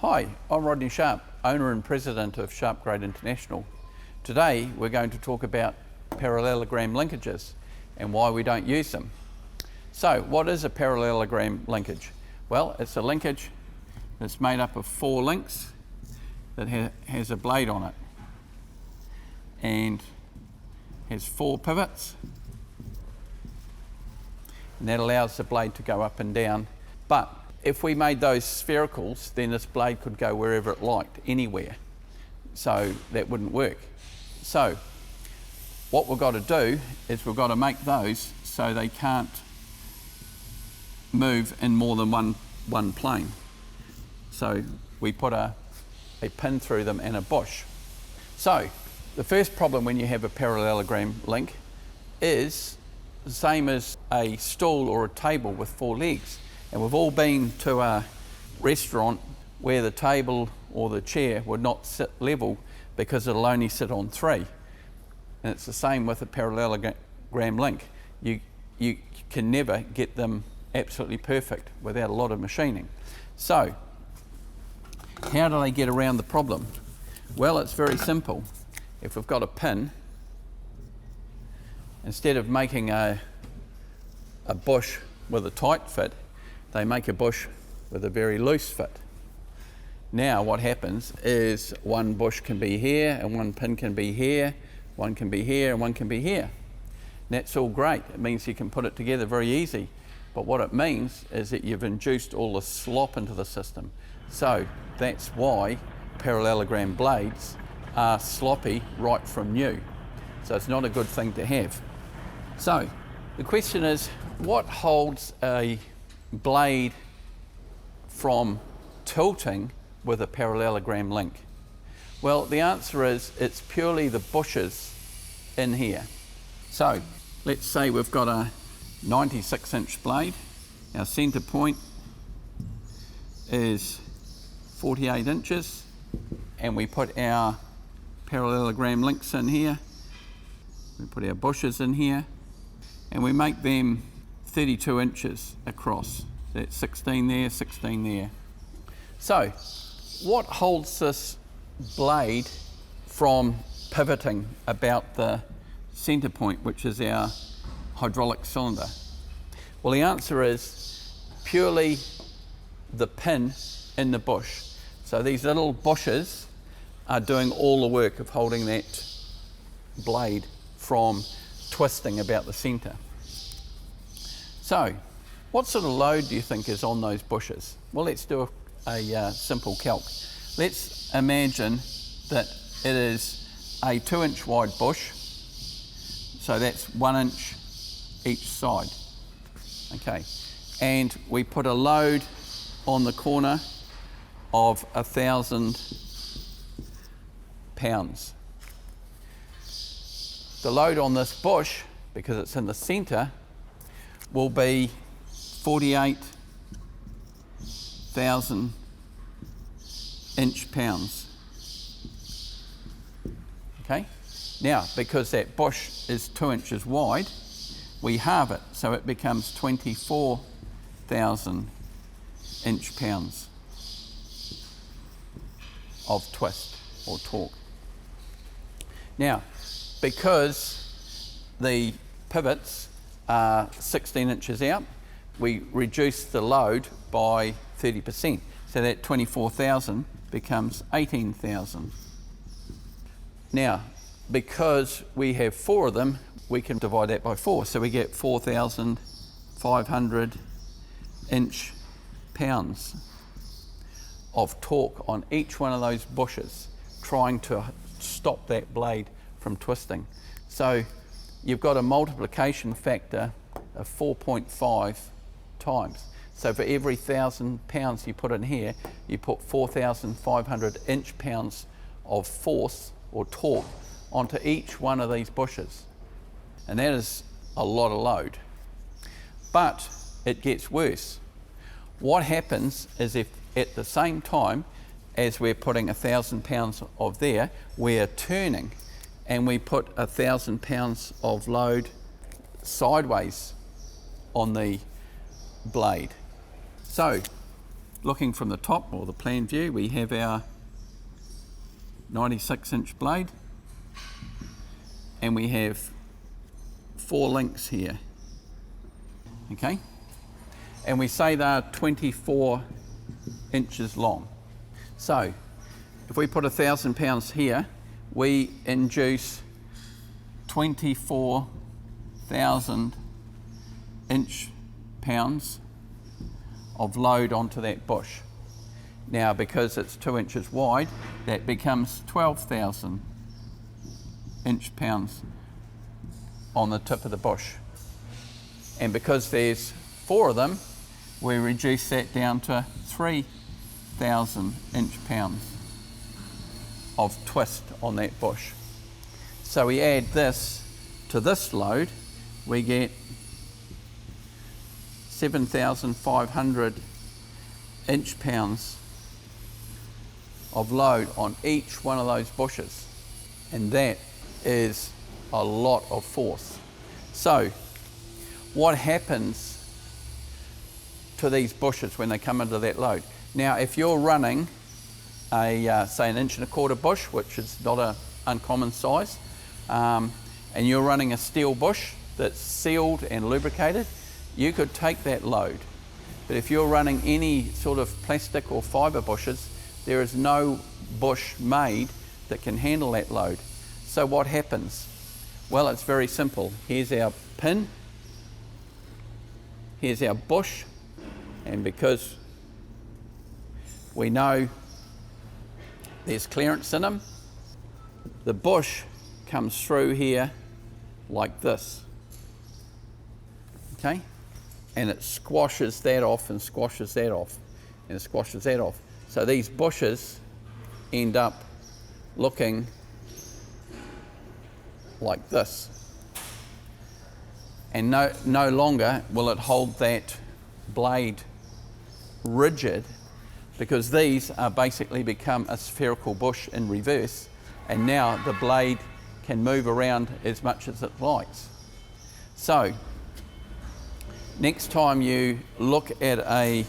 Hi, I'm Rodney Sharp, owner and president of Sharp Grade International. Today we're going to talk about parallelogram linkages and why we don't use them. So what is a parallelogram linkage? Well, it's a linkage that's made up of 4 links that has a blade on it and has 4 pivots, and that allows the blade to go up and down. But if we made those sphericals, then this blade could go wherever it liked, anywhere. So that wouldn't work. So what we've got to do is we've got to make those so they can't move in more than one plane. So we put a pin through them and a bush. So the first problem when you have a parallelogram link is the same as a stool or a table with 4 legs. And we've all been to a restaurant where the table or the chair would not sit level because it'll only sit on 3. And it's the same with a parallelogram link. You can never get them absolutely perfect without a lot of machining. So how do they get around the problem? Well, it's very simple. If we've got a pin, instead of making a bush with a tight fit, they make a bush with a very loose fit. Now what happens is one bush can be here and one pin can be here, one can be here and one can be here. And that's all great. It means you can put it together very easy. But what it means is that you've induced all the slop into the system. So that's why parallelogram blades are sloppy right from new. So it's not a good thing to have. So the question is, what holds a blade from tilting with a parallelogram link? Well, the answer is it's purely the bushes in here. So let's say we've got a 96-inch blade. Our center point is 48 inches, and we put our parallelogram links in here. We put our bushes in here, and we make them 32 inches across. That's 16 there, 16 there. So what holds this blade from pivoting about the center point, which is our hydraulic cylinder? Well, the answer is purely the pin in the bush. So these little bushes are doing all the work of holding that blade from twisting about the center. So what sort of load do you think is on those bushes? Well, let's do a simple calc. Let's imagine that it is a 2-inch wide bush, so that's 1 inch each side. Okay, and we put a load on the corner of 1,000 pounds. The load on this bush, because it's in the center, will be 48,000 inch-pounds. Okay? Now, because that bush is 2 inches wide, we halve it, so it becomes 24,000 inch-pounds of twist or torque. Now, because the pivots are 16 inches out, we reduce the load by 30%. So that 24,000 becomes 18,000. Now, because we have 4 of them, we can divide that by 4. So we get 4,500 inch-pounds of torque on each one of those bushes, trying to stop that blade from twisting. So you've got a multiplication factor of 4.5 times. So for every 1,000 pounds you put in here, you put 4,500 inch-pounds of force or torque onto each one of these bushes. And that is a lot of load. But it gets worse. What happens is if at the same time as we're putting 1,000 pounds of there, we're turning and we put 1,000 pounds of load sideways on the blade. So looking from the top, or the plan view, we have our 96-inch blade, and we have 4 links here, okay? And we say they're 24 inches long. So if we put 1,000 pounds here, we induce 24,000 inch-pounds of load onto that bush. Now, because it's 2 inches wide, that becomes 12,000 inch-pounds on the tip of the bush. And because there's 4 of them, we reduce that down to 3,000 inch-pounds of twist on that bush. So we add this to this load, we get 7,500 inch-pounds of load on each one of those bushes. And that is a lot of force. So what happens to these bushes when they come under that load? Now, if you're running a, say, an 1.25 inch bush, which is not an uncommon size, and you're running a steel bush that's sealed and lubricated, you could take that load. But if you're running any sort of plastic or fibre bushes, there is no bush made that can handle that load. So what happens? Well, it's very simple. Here's our pin, here's our bush, and because we know there's clearance in them, the bush comes through here like this, okay? And it squashes that off and squashes that off and it squashes that off. So these bushes end up looking like this. And no longer will it hold that blade rigid, because these are basically become a spherical bush in reverse, and now the blade can move around as much as it likes. So next time you look at a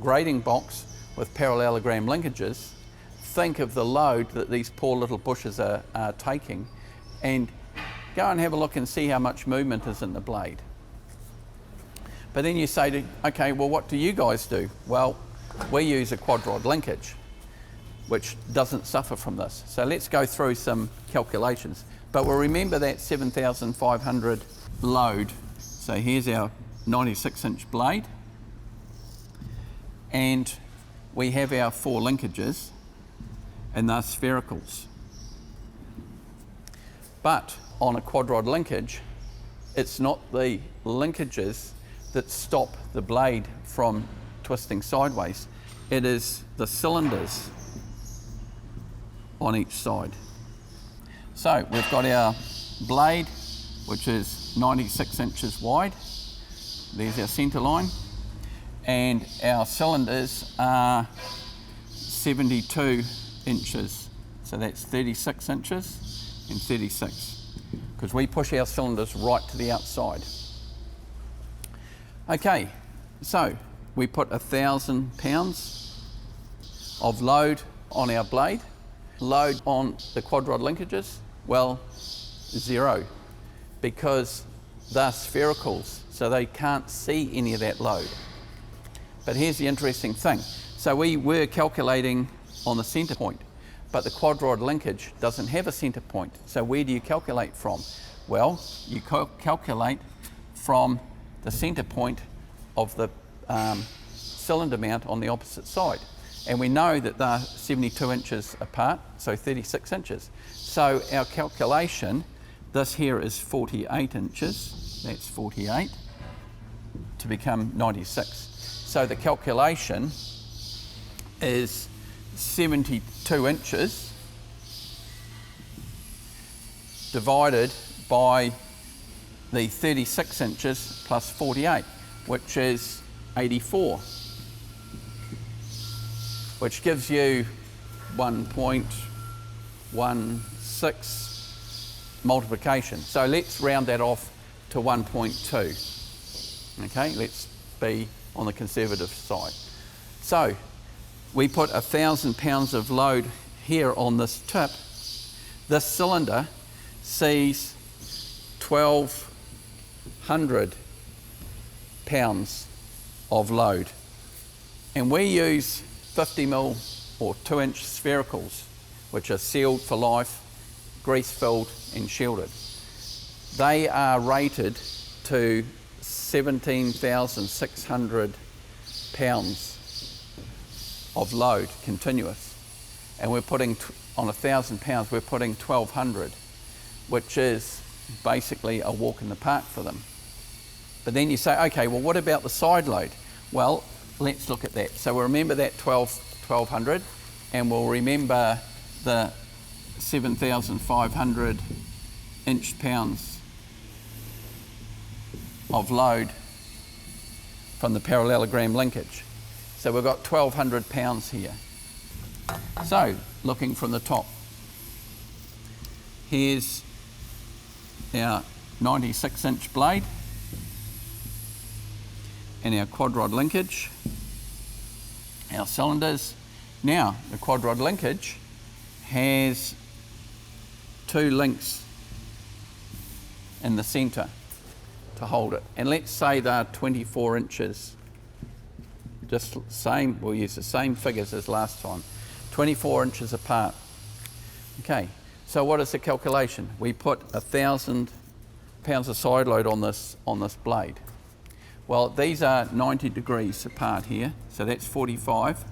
grading box with parallelogram linkages, think of the load that these poor little bushes are taking, and go and have a look and see how much movement is in the blade. But then you say, okay, well, what do you guys do? Well, we use a QuadRod linkage, which doesn't suffer from this. So let's go through some calculations. But we'll remember that 7,500 load. So here's our 96-inch blade, and we have our 4 linkages, and they're sphericals. But on a QuadRod linkage, it's not the linkages that stop the blade from twisting sideways. It is the cylinders on each side. So we've got our blade, which is 96 inches wide. There's our centre line. And our cylinders are 72 inches. So that's 36 inches and 36, because we push our cylinders right to the outside. Okay, so we put 1,000 pounds of load on our blade. Load on the QuadRod linkages, well, 0, because they're sphericals, so they can't see any of that load. But here's the interesting thing. So we were calculating on the centre point, but the QuadRod linkage doesn't have a centre point. So where do you calculate from? Well, you calculate from the centre point of the cylinder mount on the opposite side. And we know that they're 72 inches apart, so 36 inches. So our calculation, this here is 48 inches, that's 48, to become 96. So the calculation is 72 inches divided by the 36 inches plus 48, which is 84, which gives you 1.16 multiplication. So let's round that off to 1.2. Okay, let's be on the conservative side. So we put 1,000 pounds of load here on this tip. This cylinder sees 1,200 pounds of load. And we use 50mm or 2-inch sphericals, which are sealed for life, grease-filled and shielded. They are rated to 17,600 pounds of load continuous. And we're putting, on 1,000 pounds, we're putting 1,200, which is basically a walk in the park for them. But then you say, okay, well, what about the side load? Well, let's look at that. So we'll remember that 1,200, and we'll remember the 7,500 inch-pounds of load from the parallelogram linkage. So we've got 1,200 pounds here. So, looking from the top, here's our 96-inch blade and our QuadRod linkage, our cylinders. Now, the QuadRod linkage has 2 links in the centre to hold it. And let's say they're 24 inches. Just same, we'll use the same figures as last time. 24 inches apart. Okay, so what is the calculation? We put 1,000 pounds of side load on this blade. Well, these are 90 degrees apart here, so that's 45.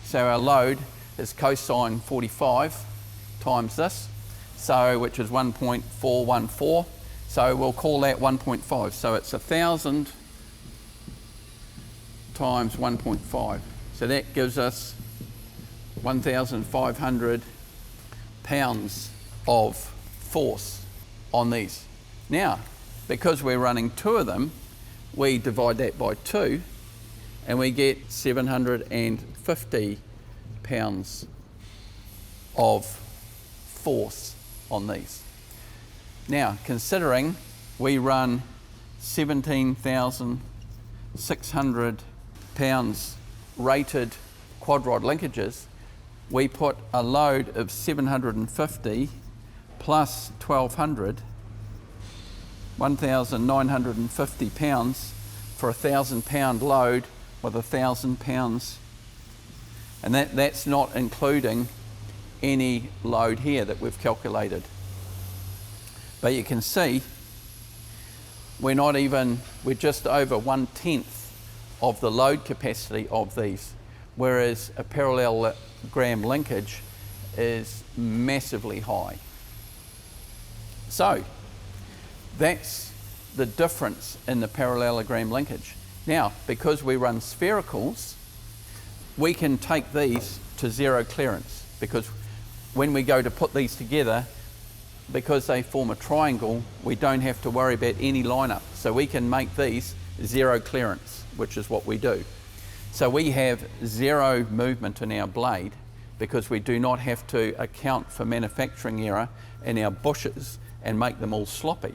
So our load is cosine 45 times this, so which is 1.414. So we'll call that 1.5. So it's 1,000 times 1.5. So that gives us 1,500 pounds of force on these. Now, because we're running 2 of them, we divide that by 2 and we get 750 pounds of force on these. Now, considering we run 17,600 pounds rated QuadRod linkages, we put a load of 750 plus 1,200, 1,950 pounds for 1,000 pound load with 1,000 pounds. And that's not including any load here that we've calculated. But you can see we're just over 1/10 of the load capacity of these, whereas a parallelogram linkage is massively high. So that's the difference in the parallelogram linkage. Now, because we run sphericals, we can take these to 0 clearance, because when we go to put these together, because they form a triangle, we don't have to worry about any lineup. So we can make these 0 clearance, which is what we do. So we have 0 movement in our blade because we do not have to account for manufacturing error in our bushes and make them all sloppy.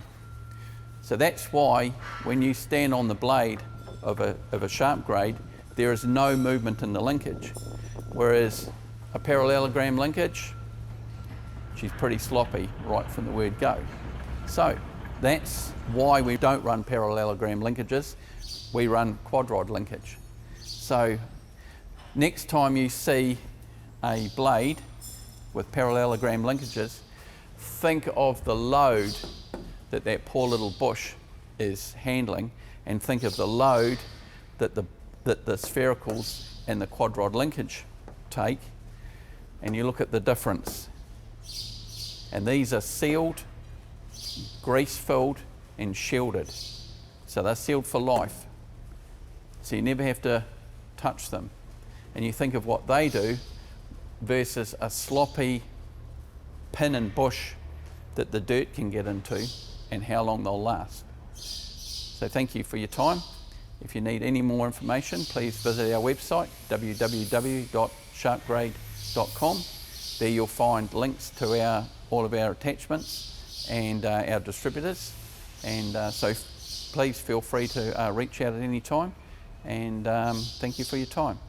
So that's why when you stand on the blade of a sharp grade, there is no movement in the linkage. Whereas a parallelogram linkage, she's pretty sloppy right from the word go. So that's why we don't run parallelogram linkages, we run QuadRod linkage. So next time you see a blade with parallelogram linkages, think of the load that poor little bush is handling, and think of the load that the sphericals and the QuadRod linkage take, and you look at the difference. And these are sealed, grease-filled and shielded. So they're sealed for life. So you never have to touch them. And you think of what they do versus a sloppy pin and bush that the dirt can get into and how long they'll last. So thank you for your time. If you need any more information, please visit our website, www.sharpgrade.com. There you'll find links to all of our attachments and our distributors. And so please feel free to reach out at any time. and thank you for your time.